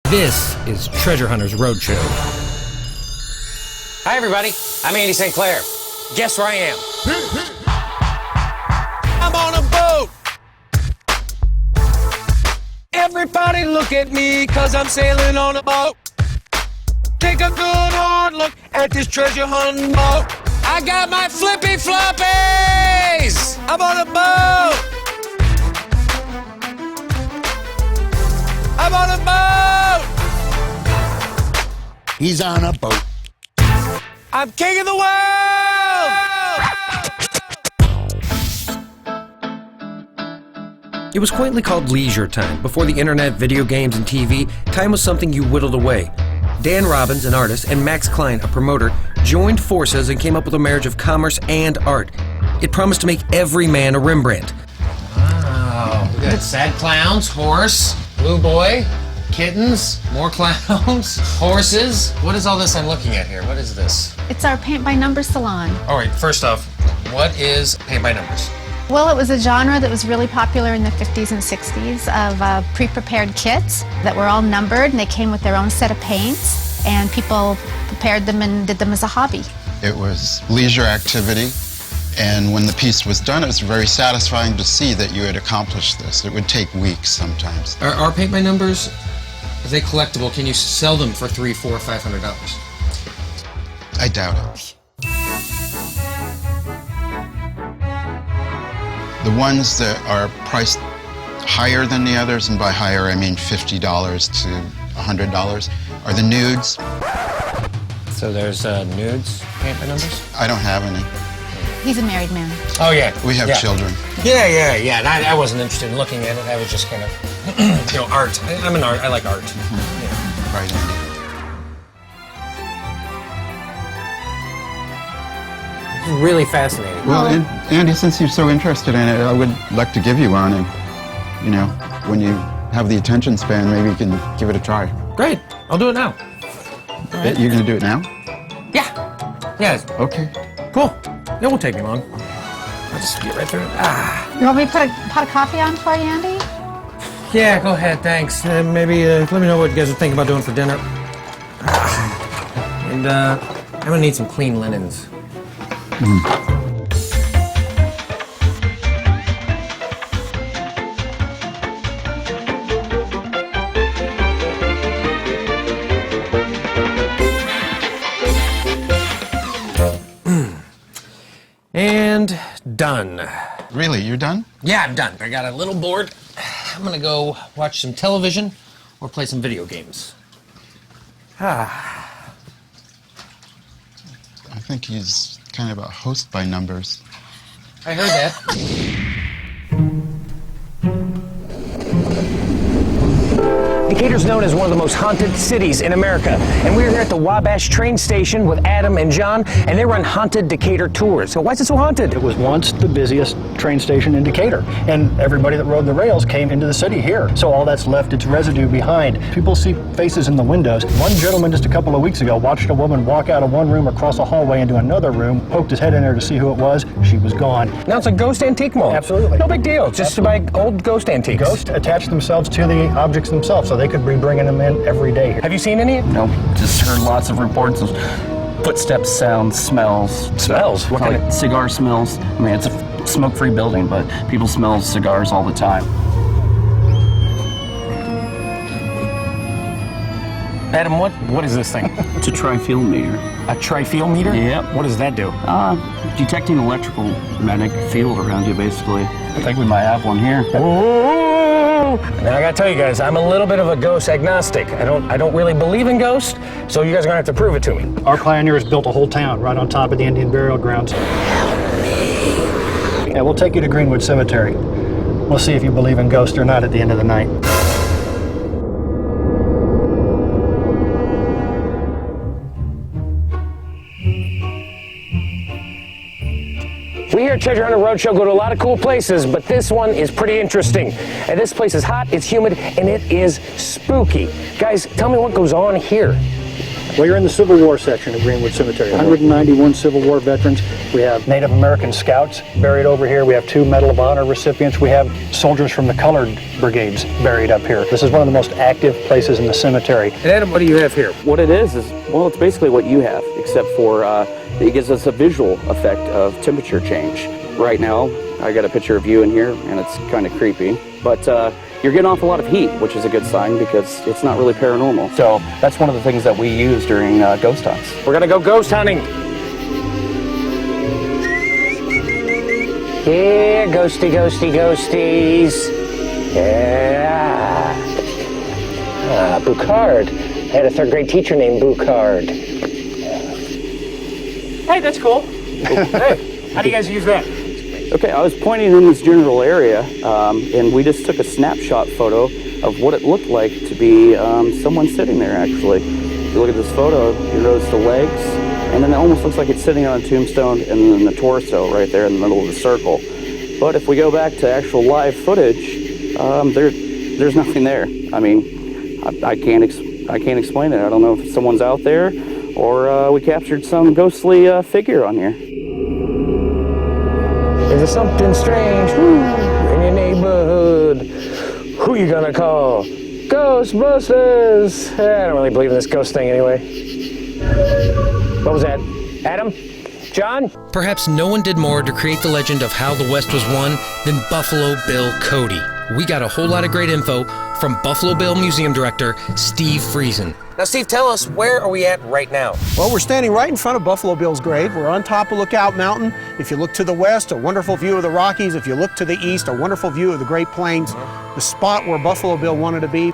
This is Treasure Hunters Roadshow. Hi, everybody. I'm Andy St.Clair. Guess where I am? I'm on a boat. Everybody look at me, 'cause I'm sailing on a boat. Take a good hard look at this treasure hunting boat. I got my flippy floppies. I'm on a boat. I'm on a boat. He's on a boat. I'm king of the world. It was quaintly called leisure time. Before the internet, video games, and TV, time was something you whittled away. Dan Robbins, an artist, and Max Klein, a promoter, joined forces and came up with a marriage of commerce and art. It promised to make every man a Rembrandt. Wow. We got sad clowns, horse, blue boy, kittens, more clowns, horses. What is all this I'm looking at here? What is this? It's our paint by numbers salon. All right, first off, what is paint by numbers? Well, it was a genre that was really popular in the 50s and 60s of pre-prepared kits that were all numbered, and they came with their own set of paints, and people prepared them and did them as a hobby. It was leisure activity, and when the piece was done, it was very satisfying to see that you had accomplished this. It would take weeks sometimes. Are paint by numbers, are they collectible? Can you sell them for $300, $400, $500? I doubt it. The ones that are priced higher than the others, and by higher I mean $50 to $100, are the nudes. So there's nudes paint by numbers? I don't have any. He's a married man. Oh, yeah. We have children. Yeah. And I wasn't interested in looking at it. I was just kind of, art. I'm an art. I like art. Yeah. Right, Andy. It's really fascinating. Well, Andy, since you're so interested in it, I would like to give you one, and, when you have the attention span, maybe you can give it a try. Great. I'll do it now. Right. You're going to do it now? Yeah. Okay. Cool. It won't take me long. I'll just get right through it. You want me to put a pot of coffee on for you, Andy? Yeah, go ahead, thanks. Maybe let me know what you guys are thinking about doing for dinner. And I'm gonna need some clean linens. And done. Really, you're done? Yeah, I'm done. I got a little bored. I'm gonna go watch some television or play some video games. I think he's kind of a host by numbers. I heard that. Decatur's known as one of the most haunted cities in America, and we're here at the Wabash train station with Adam and John, and they run haunted Decatur tours. So why is it so haunted? It was once the busiest train station in Decatur, and everybody that rode the rails came into the city here. So all that's left its residue behind. People see faces in the windows. One gentleman just a couple of weeks ago watched a woman walk out of one room across a hallway into another room, poked his head in there to see who it was. She was gone. Now it's a ghost antique mall. Absolutely. No big deal, just to buy old ghost antiques. Ghosts attach themselves to the objects themselves, so they could be bringing them in every day. Have you seen any? No, just heard lots of reports of footsteps, sounds, smells. Smells? What kind of? Cigar smells. I mean, it's a smoke-free building, but people smell cigars all the time. Adam, what is this thing? It's a tri-field meter. A tri-field meter? Yep. What does that do? Detecting electrical magnetic field around you, basically. I think we might have one here. Now I gotta tell you guys, I'm a little bit of a ghost agnostic. I don't really believe in ghosts, so you guys are gonna have to prove it to me. Our pioneers built a whole town right on top of the Indian burial grounds. Yeah, we'll take you to Greenwood Cemetery. We'll see if you believe in ghosts or not at the end of the night. We here at Treasure Hunter Roadshow go to a lot of cool places, but this one is pretty interesting. And this place is hot, it's humid, and it is spooky. Guys, tell me what goes on here. Well, you're in the Civil War section of Greenwood Cemetery. 191 Civil War veterans. We have Native American scouts buried over here. We have 2 Medal of Honor recipients. We have soldiers from the colored brigades buried up here. This is one of the most active places in the cemetery. And Adam, what do you have here? What it is, well, it's basically what you have, except for it gives us a visual effect of temperature change. Right now, I got a picture of you in here, and it's kind of creepy. But you're getting off a lot of heat, which is a good sign because it's not really paranormal. So that's one of the things that we use during ghost hunts. We're gonna go ghost hunting. Yeah, ghosty, ghosty, ghosties. Yeah. Boucard. I had a 3rd grade teacher named Boucard. Hey, that's cool. Hey, how do you guys use that? Okay, I was pointing in this general area, and we just took a snapshot photo of what it looked like to be someone sitting there, actually. If you look at this photo, you notice the legs, and then it almost looks like it's sitting on a tombstone, and then the torso right there in the middle of the circle. But if we go back to actual live footage, there's nothing there. I mean, I can't explain it. I don't know if someone's out there, or we captured some ghostly figure on here. There's something strange in your neighborhood. Who you gonna call? Ghostbusters! I don't really believe in this ghost thing anyway. What was that? Adam? John? Perhaps no one did more to create the legend of how the West was won than Buffalo Bill Cody. We got a whole lot of great info from Buffalo Bill Museum Director Steve Friesen. Now, Steve, tell us, where are we at right now? Well, we're standing right in front of Buffalo Bill's grave. We're on top of Lookout Mountain. If you look to the west, a wonderful view of the Rockies. If you look to the east, a wonderful view of the Great Plains, the spot where Buffalo Bill wanted to be.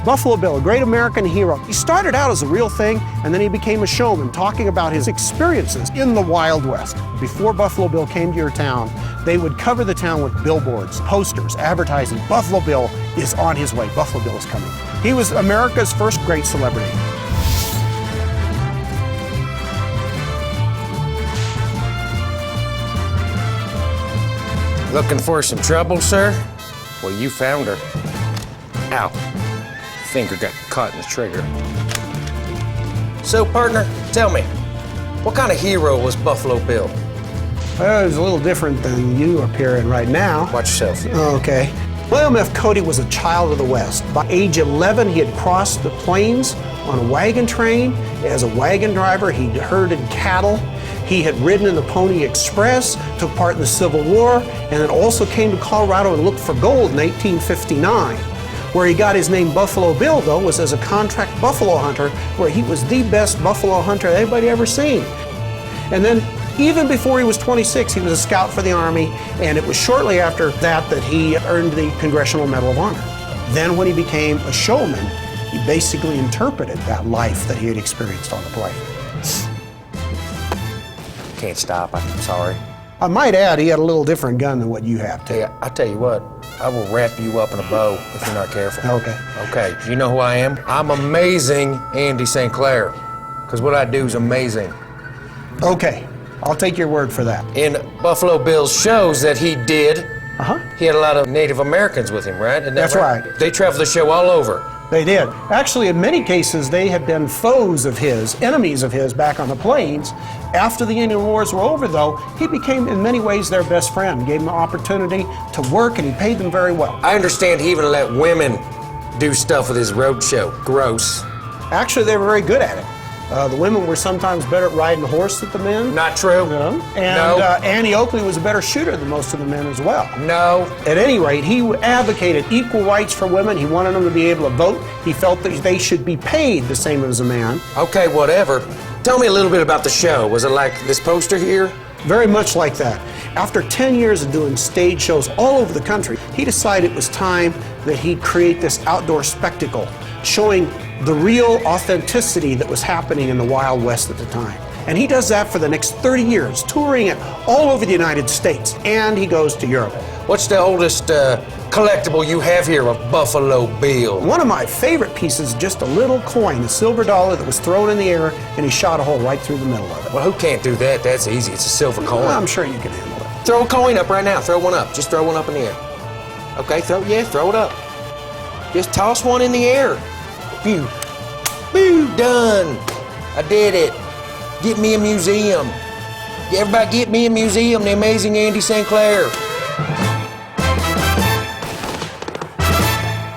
Buffalo Bill, a great American hero. He started out as a real thing, and then he became a showman, talking about his experiences in the Wild West. Before Buffalo Bill came to your town, they would cover the town with billboards, posters, advertising. Buffalo Bill is on his way. Buffalo Bill is coming. He was America's first great celebrity. Looking for some trouble, sir? Well, you found her. Ow. Finger got caught in the trigger. So, partner, tell me, what kind of hero was Buffalo Bill? Well, it was a little different than you appearing right now. Watch yourself. Okay. William F. Cody was a child of the West. By age 11, he had crossed the plains on a wagon train. As a wagon driver, he herded cattle. He had ridden in the Pony Express, took part in the Civil War, and then also came to Colorado and looked for gold in 1859. Where he got his name Buffalo Bill, though, was as a contract buffalo hunter, where he was the best buffalo hunter anybody ever seen. And then, even before he was 26, he was a scout for the Army, and it was shortly after that that he earned the Congressional Medal of Honor. Then when he became a showman, he basically interpreted that life that he had experienced on the plane. Can't stop, I'm sorry. I might add, he had a little different gun than what you have, too. Hey, I tell you what, I will wrap you up in a bow if you're not careful. Okay. Okay, you know who I am? I'm amazing Andy St.Clair, because what I do is amazing. Okay, I'll take your word for that. In Buffalo Bill's shows that he did, he had a lot of Native Americans with him, right? Isn't that That's right. They traveled the show all over. They did. Actually, in many cases, they had been foes of his, enemies of his back on the plains. After the Indian Wars were over, though, he became, in many ways, their best friend. Gave them the opportunity to work, and he paid them very well. I understand he even let women do stuff with his roadshow. Gross. Actually, they were very good at it. The women were sometimes better at riding a horse than the men. Not true. No. And No. Annie Oakley was a better shooter than most of the men as well. No. At any rate, he advocated equal rights for women. He wanted them to be able to vote. He felt that they should be paid the same as a man. Okay, whatever. Tell me a little bit about the show. Was it like this poster here? Very much like that. After 10 years of doing stage shows all over the country, he decided it was time that he create this outdoor spectacle showing the real authenticity that was happening in the Wild West at the time. And he does that for the next 30 years, touring it all over the United States, and he goes to Europe. What's the oldest collectible you have here of Buffalo Bill? One of my favorite pieces is just a little coin, a silver dollar that was thrown in the air, and he shot a hole right through the middle of it. Well, who can't do that? That's easy. It's a silver coin. Well, I'm sure you can handle it. Throw a coin up right now. Throw one up. Just throw one up in the air. Okay, throw it up. Just toss one in the air. Pew. Pew, done. I did it. Get me a museum. Everybody get me a museum, the amazing Andy St. Clair.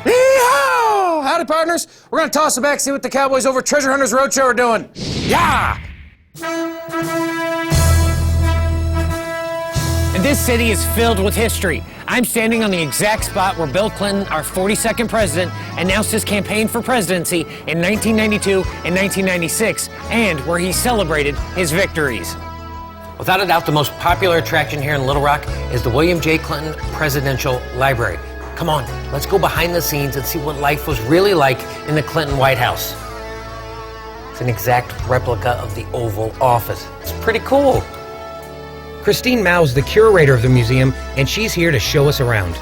Yeehaw! Howdy, partners. We're gonna toss it back, see what the Cowboys over Treasure Hunters Roadshow are doing. Yeah! And this city is filled with history. I'm standing on the exact spot where Bill Clinton, our 42nd president, announced his campaign for presidency in 1992 and 1996, and where he celebrated his victories. Without a doubt, the most popular attraction here in Little Rock is the William J. Clinton Presidential Library. Come on, let's go behind the scenes and see what life was really like in the Clinton White House. It's an exact replica of the Oval Office. It's pretty cool. Christine Mao is the curator of the museum, and she's here to show us around.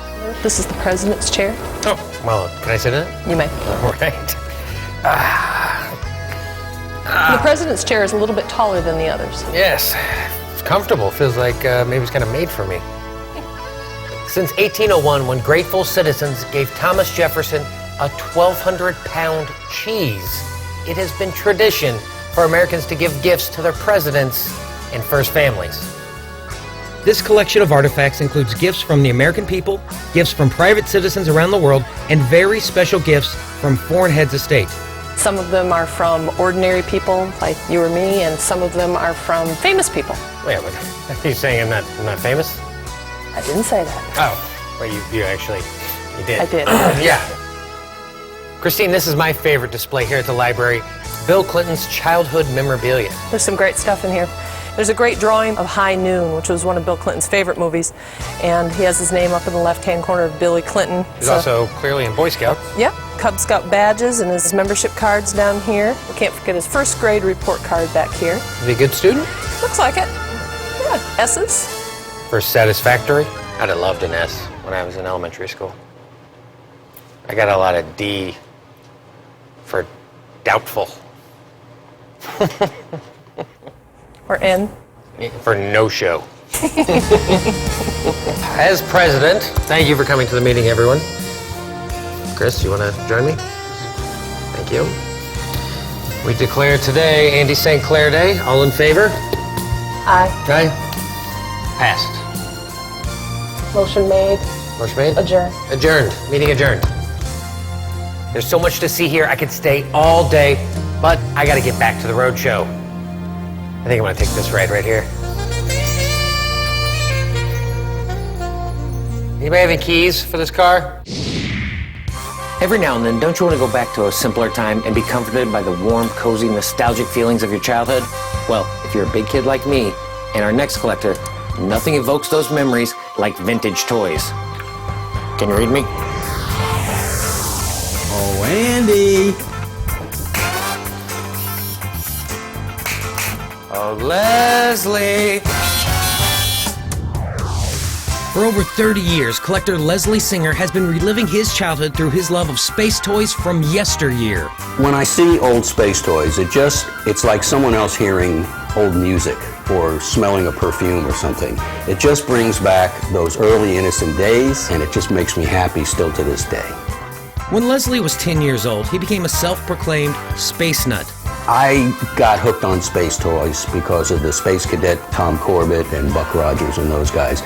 This is the president's chair. Oh, well, can I sit in it? You may. All right. The president's chair is a little bit taller than the others. Yes, it's comfortable. Feels like maybe it's kind of made for me. Since 1801, when grateful citizens gave Thomas Jefferson a 1,200-pound cheese, it has been tradition for Americans to give gifts to their presidents and first families. This collection of artifacts includes gifts from the American people, gifts from private citizens around the world, and very special gifts from foreign heads of state. Some of them are from ordinary people like you or me, and some of them are from famous people. Wait, but are you saying I'm not famous? I didn't say that. Oh, well, you did. I did. Yeah. Christine, this is my favorite display here at the library. Bill Clinton's childhood memorabilia. There's some great stuff in here. There's a great drawing of High Noon, which was one of Bill Clinton's favorite movies, and he has his name up in the left-hand corner of Billy Clinton. He's also clearly in Boy Scouts. Yep, Cub Scout badges and his membership cards down here. We can't forget his first grade report card back here. Is he a good student? Looks like it. Yeah, S's. For satisfactory? I'd have loved an S when I was in elementary school. I got a lot of D for doubtful. Or N. For no-show. As president, thank you for coming to the meeting, everyone. Chris, you want to join me? Thank you. We declare today Andy St. Clair Day. All in favor? Aye. Aye. Passed. Motion made. Motion made? Adjourned. Adjourned. Meeting adjourned. There's so much to see here. I could stay all day, but I got to get back to the Roadshow. I think I'm going to take this ride right here. Anybody have any keys for this car? Every now and then, don't you want to go back to a simpler time and be comforted by the warm, cozy, nostalgic feelings of your childhood? Well, if you're a big kid like me and our next collector, nothing evokes those memories like vintage toys. Can you read me? Oh, Andy! Oh, Leslie! For over 30 years, collector Leslie Singer has been reliving his childhood through his love of space toys from yesteryear. When I see old space toys, it's like someone else hearing old music or smelling a perfume or something. It just brings back those early innocent days, and it just makes me happy still to this day. When Leslie was 10 years old, he became a self-proclaimed space nut. I got hooked on space toys because of the Space Cadet Tom Corbett and Buck Rogers and those guys.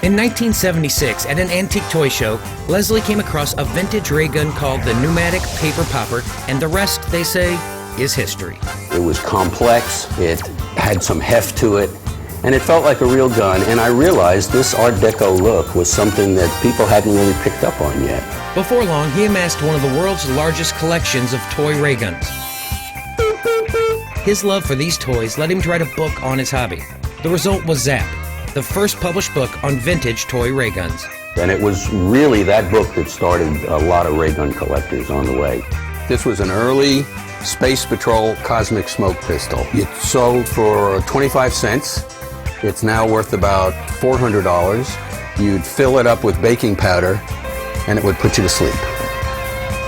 In 1976, at an antique toy show, Leslie came across a vintage ray gun called the Pneumatic Paper Popper, and the rest, they say, is history. It was complex, it had some heft to it, and it felt like a real gun, and I realized this Art Deco look was something that people hadn't really picked up on yet. Before long, he amassed one of the world's largest collections of toy ray guns. His love for these toys led him to write a book on his hobby. The result was Zap, the first published book on vintage toy ray guns. And it was really that book that started a lot of ray gun collectors on the way. This was an early Space Patrol Cosmic Smoke Pistol. It sold for 25 cents. It's now worth about $400. You'd fill it up with baking powder, and it would put you to sleep.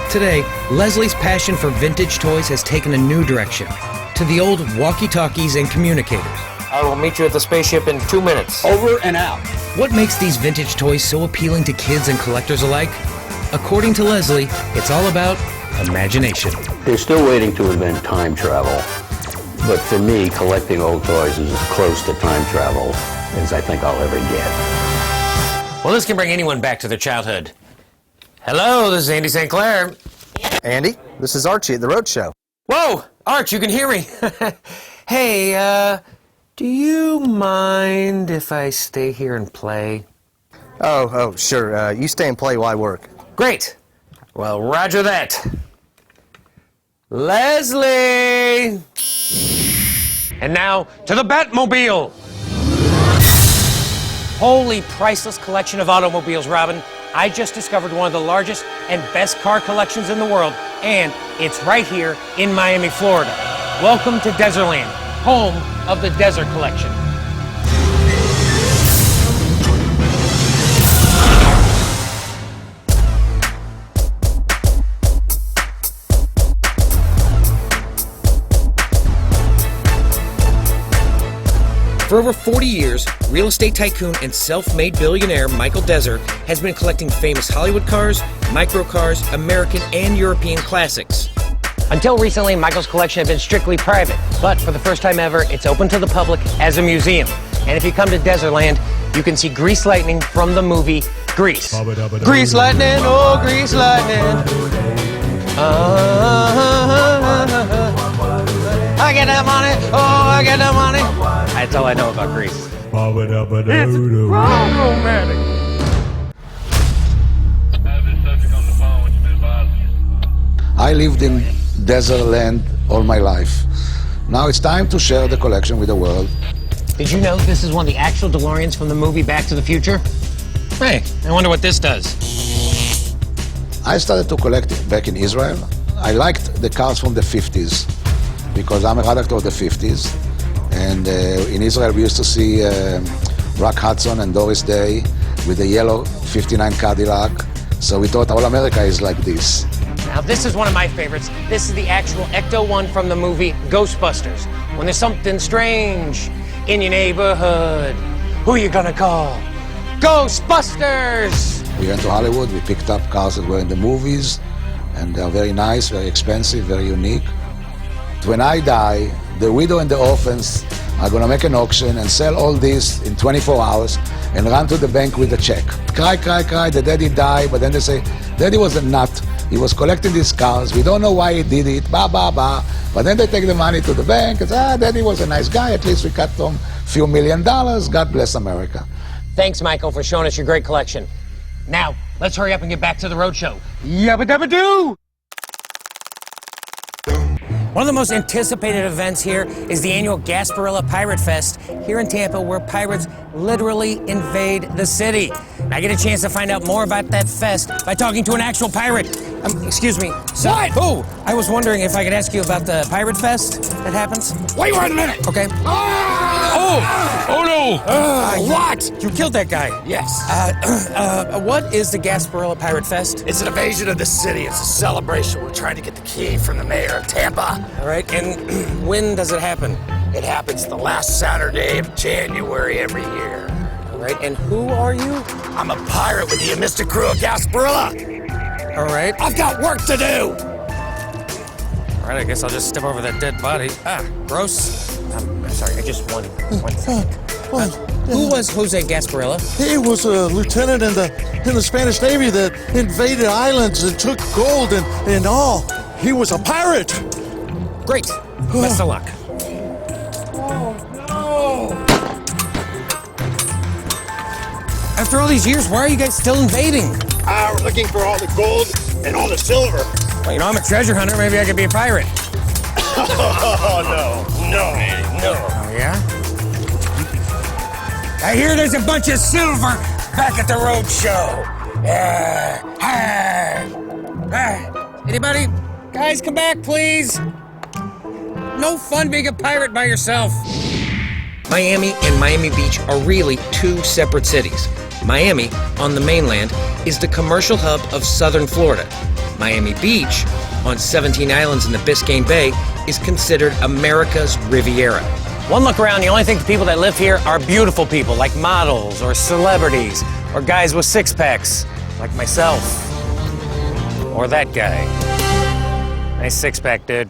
Today, Leslie's passion for vintage toys has taken a new direction, to the old walkie-talkies and communicators. I will meet you at the spaceship in 2 minutes. Over and out. What makes these vintage toys so appealing to kids and collectors alike? According to Leslie, it's all about imagination. They're still waiting to invent time travel. But for me, collecting old toys is as close to time travel as I think I'll ever get. Well, this can bring anyone back to their childhood. Hello, this is Andy St.Clair. Andy, this is Archie at the Roadshow. Whoa, Arch, you can hear me. Hey, do you mind if I stay here and play? Oh, sure. You stay and play while I work. Great. Well, roger that. Leslie! And now to the Batmobile! Holy priceless collection of automobiles, Robin. I just discovered one of the largest and best car collections in the world, and it's right here in Miami, Florida. Welcome to Desertland, home of the Desert Collection. For over 40 years, real estate tycoon and self-made billionaire Michael Desert has been collecting famous Hollywood cars, microcars, American and European classics. Until recently, Michael's collection had been strictly private, but for the first time ever, it's open to the public as a museum. And if you come to Desertland, you can see Grease Lightning from the movie Grease. Grease lightning, oh, grease lightning. I get that money, oh, I get that money. That's all I know about Grease. It's romantic. I lived in Desertland all my life. Now it's time to share the collection with the world. Did you know this is one of the actual DeLoreans from the movie Back to the Future? Hey, I wonder what this does. I started to collect it back in Israel. I liked the cars from the 50s because I'm a product of the 50s. And in Israel, we used to see Rock Hudson and Doris Day with the yellow 59 Cadillac. So we thought all America is like this. Now, this is one of my favorites. This is the actual Ecto-1 from the movie Ghostbusters. When there's something strange in your neighborhood, who you gonna call? Ghostbusters! We went to Hollywood, we picked up cars that were in the movies, and they're very nice, very expensive, very unique. When I die, the widow and the orphans are going to make an auction and sell all this in 24 hours and run to the bank with a check. Cry, cry, cry, the daddy died, but then they say, Daddy was a nut. He was collecting these cars. We don't know why he did it, ba, ba, ba. But then they take the money to the bank and say, Daddy was a nice guy. At least we cut him a few $1 million. God bless America. Thanks, Michael, for showing us your great collection. Now, let's hurry up and get back to the Roadshow. Yabba dabba doo! One of the most anticipated events here is the annual Gasparilla Pirate Fest here in Tampa, where pirates literally invade the city. And I get a chance to find out more about that fest by talking to an actual pirate. Excuse me. So, what? Oh, I was wondering if I could ask you about the Pirate Fest that happens. Wait 1 minute. Okay. Oh no! What? You killed that guy. Yes. What is the Gasparilla Pirate Fest? It's an invasion of the city. It's a celebration. We're trying to get the key from the mayor of Tampa. All right, and when does it happen? It happens the last Saturday of January every year. All right, and who are you? I'm a pirate with the mystic crew of Gasparilla. All right. I've got work to do. All right, I guess I'll just step over that dead body. Gross. I'm sorry, I just one second. Who was Jose Gasparilla? He was a lieutenant in the Spanish Navy that invaded islands and took gold and all. He was a pirate. Great. Best of luck. Oh no! After all these years, why are you guys still invading? We're looking for all the gold and all the silver. Well, you know, I'm a treasure hunter. Maybe I could be a pirate. Oh, no. Oh, yeah? I hear there's a bunch of silver back at the Roadshow. Anybody? Guys, come back, please. No fun being a pirate by yourself. Miami and Miami Beach are really two separate cities. Miami, on the mainland, is the commercial hub of southern Florida. Miami Beach, on 17 islands in the Biscayne Bay, is considered America's Riviera. One look around, you only think the people that live here are beautiful people, like models or celebrities, or guys with six-packs, like myself, or that guy. Nice six-pack, dude.